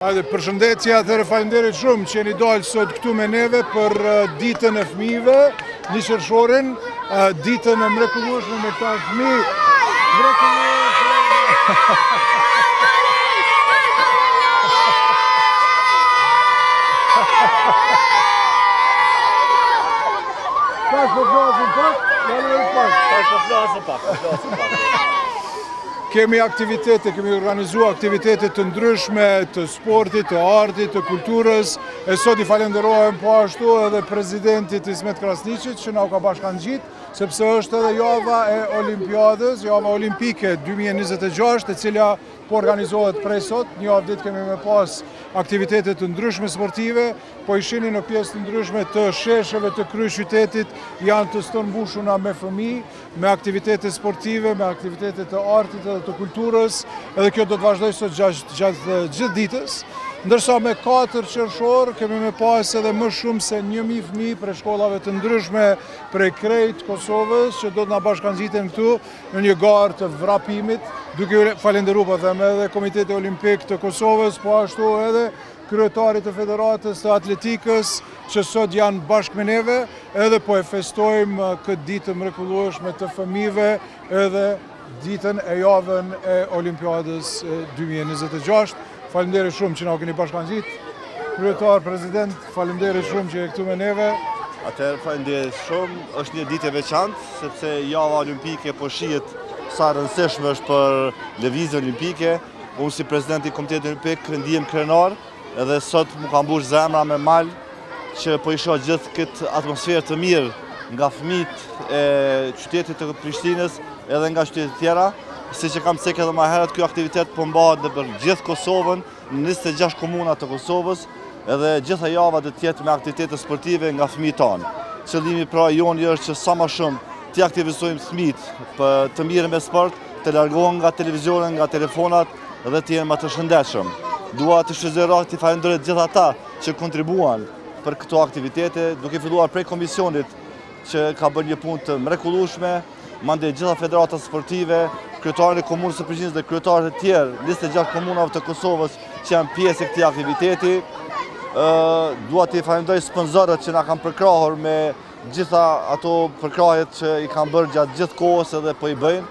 Hajde, përshëndetje, atëherë faleminderit shumë që jeni dalë sot këtu me neve për ditën e fëmijëve, një qershorin, ditën e mrekullueshme me këta fëmijë. Pak po flasim pak. Kemi aktivitete, kemi organizuar aktivitete të ndryshme, të sportit, të artit, të kulturës. E sot I falenderojmë po ashtu edhe presidentit Ismet Krasniqit që na u ka bashkangjitur, sepse është edhe java e Olimpiadës, java olimpike 2026, e cila po organizohet prej sot. Një javë ditë kemi me pas aktivitete të ndryshme sportive, po I shihni në pjesë të ndryshme të shesheve të kryeqytetit janë të stërmbushura me fëmijë, me aktivitete sportive, me aktivitete të artit edhe të kulturës, edhe kjo do të vazhdoj sot gjatë gjithë ditës. Ndërsa me 4 qershor kemi me pas edhe më shumë se 1000 fëmijë prej shkollave të ndryshme prej krejt Kosovës që do të na bashkangjiten këtu në një garë të vrapimit, duke falenderuar po them edhe Komiteti Olimpik të Kosovës, po ashtu edhe kryetarit të Federatës të Atletikës që sot janë bashkë me neve, edhe po e festojmë këtë ditë mrekullueshme të fëmijëve edhe ditën e javën e Olimpiadës 2026. Faleminderit shumë që na keni bashkangjit. Kryetar, president, faleminderit shumë që je këtu me neve. Atëherë faleminderit shumë. Është një ditë e veçantë sepse java olimpike po shihet sa rëndësishme është për lëvizjen olimpike. Unë si president I Komitetit Olimpik ndihem krenar, edhe sot më ka mbush zemra me mal që po I shoh gjithë këtë atmosferë të mirë nga fëmijët e qytetit të Prishtinës edhe nga qytetet tjera. Si që kam cekë edhe më herët, kjo aktivitet po mbahet në për gjithë Kosovën, në 26 komuna të Kosovës, edhe gjitha java dhe tjetë me aktivitete sportive nga fëmijët tanë. Qëllimi pra joni është që sa më shumë t'i aktivizojmë fëmijët për të mirë me sport, të largohen nga televizionin, nga telefonat dhe të jenë më të shëndetshëm. Dua të shfrytëzoj t'i falenderoj gjithë ata që kontribuan për këto aktivitete, duke filluar prej komisionit që ka bërë një punë të mrekullueshme, mandej gjitha federatat sportive, kryetarin e komunës së Prishtinës dhe kryetarët e tjerë, 26 komunave të Kosovës që janë pjesë e këtij aktiviteti. Dua t'i falenderoj sponsorët që na kanë përkrahur me gjitha ato përkrahjet që I kanë bërë gjatë gjithë kohës edhe po I bëjnë.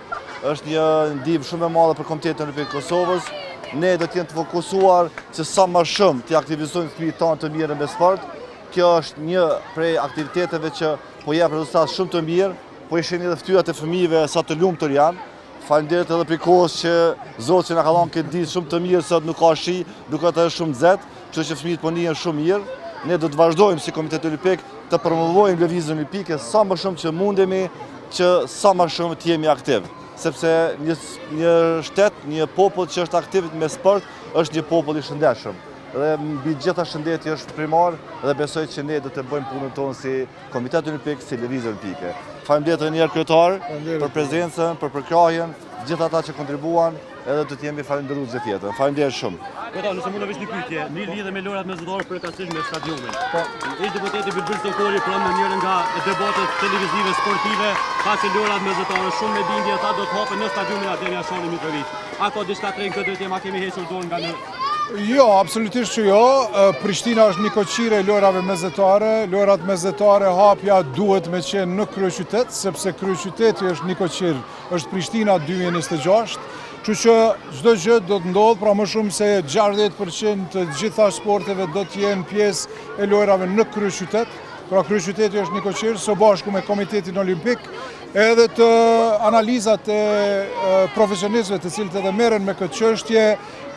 Është një ndihmë shumë e madhe për Komitetin Olimpik të Kosovës. Ne do të jemi të fokusuar që sa më shumë t'i aktivizojmë fëmijët tanë të mirë me sport. Kjo është një prej aktiviteteve që po jep rezultate shumë të mirë, po I shihni edhe fytyrat e fëmijëve sa të lumtur janë. Faleminderit edhe për kohës që Zoti na ka dhënë këtë ditë shumë të mirë, sot nuk ka shi, duket edhe shumë nxehtë, kështu që fëmijët po njihen shumë mirë. Ne do të vazhdojmë si Komitet Olimpik të promovojmë lëvizjen olimpike sa më shumë që mundemi, që sa më shumë të jemi aktiv, sepse një shtet, një popull që është aktiv me sport është një popull I shëndetshëm. Dhe mbi gjitha shëndeti është primar dhe besoj që ne do të bëjmë punën tonë si Komitet Olimpik, si lëvizje olimpike. Faleminderit edhe një herë kryetar për prezencën, për përkrahjen, gjithë ata që kontribuan, edhe do të jemi falënderues gjithë jetën. Faleminderit shumë. Kryetar, nëse mund të vesh një pyetje, një lidhje me lojrat mesdhetare përkatësisht me stadionin. Ish deputeti Bylbul Sokori pranë në njërin nga debatet televizive sportive, tha që lojrat mesdhetare shumë me bindje ata do të hapen në stadionin Ardenia Shani Mitrovic. A ka diçka tregë këtë drejtim, a kemi hequr dorë nga në Jo, absolutisht që jo. Prishtina është një koqire e lojrave mesdhetare. Lojrat mesdhetare hapja duhet me qenë në kryeqytet, sepse kryeqyteti është një koqir, është Prishtina 2026. Kështu që çdo gjë do të ndodhë, pra më shumë se 60% të gjitha sporteve do të jenë pjesë e lojrave në kryeqytet. Pra kryeqyteti është një koqir së bashku me Komitetin Olimpik, edhe të analizat e profesionistëve të cilët edhe merren me këtë çështje,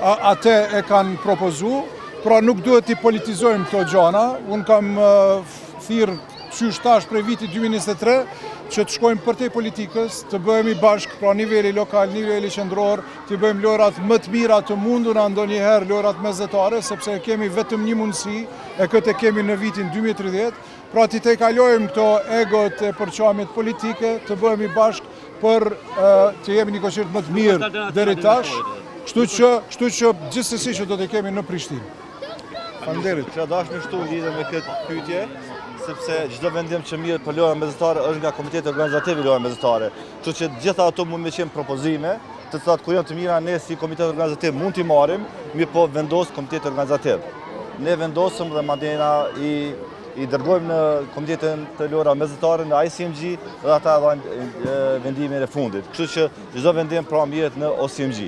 atë e kanë propozu, pra nuk duhet t'i politizojmë këto gjana. Unë kam thirrë qysh tash prej vitit 2023 që të shkojmë përtej politikës, të bëhemi bashkë, pra nivelli lokal, nivelli qendror, të bëjmë lojrat më të mira të mundura ndonjëherë lojrat mesdhetare, sepse kemi vetëm një mundësi, e këtë kemi në vitin 2030, pra t'i tejkalojmë këto egot e përqamjet politike, të bëhemi bashkë për të jemi një koqir më të mirë deri tash. Kështu që gjithsesi që do të kemi në Prishtinë. Faleminderit. Që dashni shtu lidhe me këtë pyetje, sepse çdo vendim që mirë për lojra mesdhetare është nga Komiteti Organizativ I Lojrave Mesdhetare. Kështu që gjitha ato mund të qenë propozime, të cilat kur janë të mira ne si komitet organizativ mund t'i marrim, mirë po vendos komiteti organizativ. Ne vendosëm dhe mandena i dërgojmë në komitetin të lojra mesdhetare në ICMG dhe ata dhajnë vendimin e fundit. Kështu që çdo vendim pra mirët në OCMG.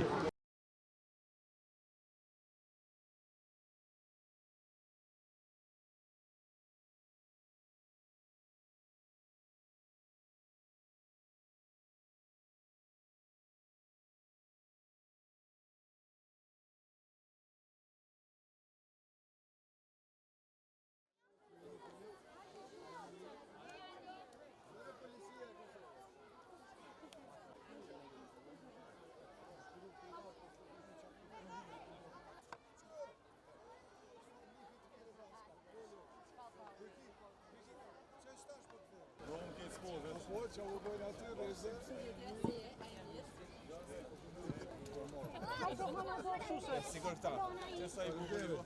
që u bojnë aty dhe sigur ta, që sa i bukërë.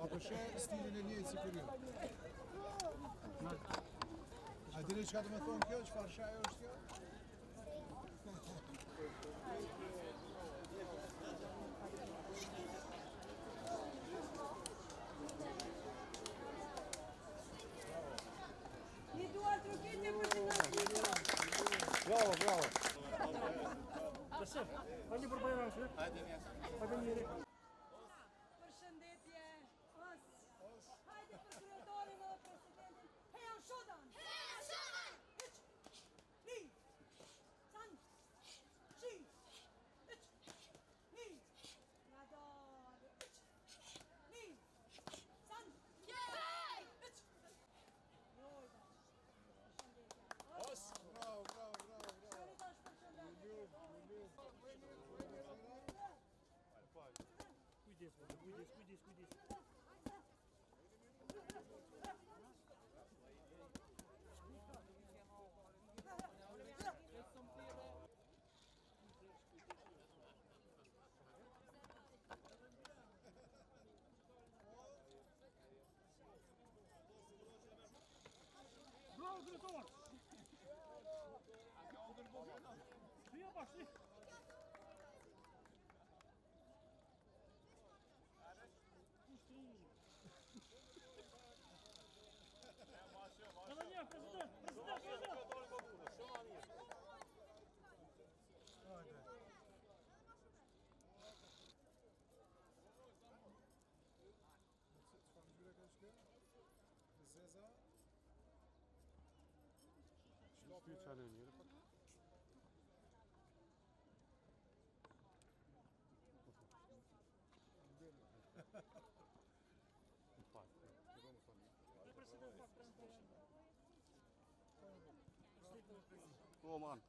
Apo shë stilin e njëjtë si kur ju. A dini që ka të me thonë kjo, që farë shaj është kjo? Bravo, bravo. Hajde për bajram shë. Hajde njëri. Përshëndetje. Hajde për kryetarin dhe presidentin. Hejan Shodan. Hejan Shodan. Ni. San. Shi. Ni. Nadar. Ni. San. Bravo, bravo, bravo. Kujdes. Bravo, kryetarin. Shia bashkë. Oh man.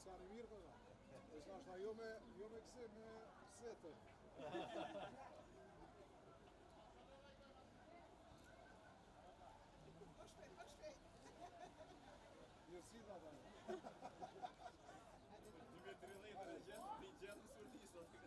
Sani mirë përna, e shkashna jo me këse me setër. Mirësi da.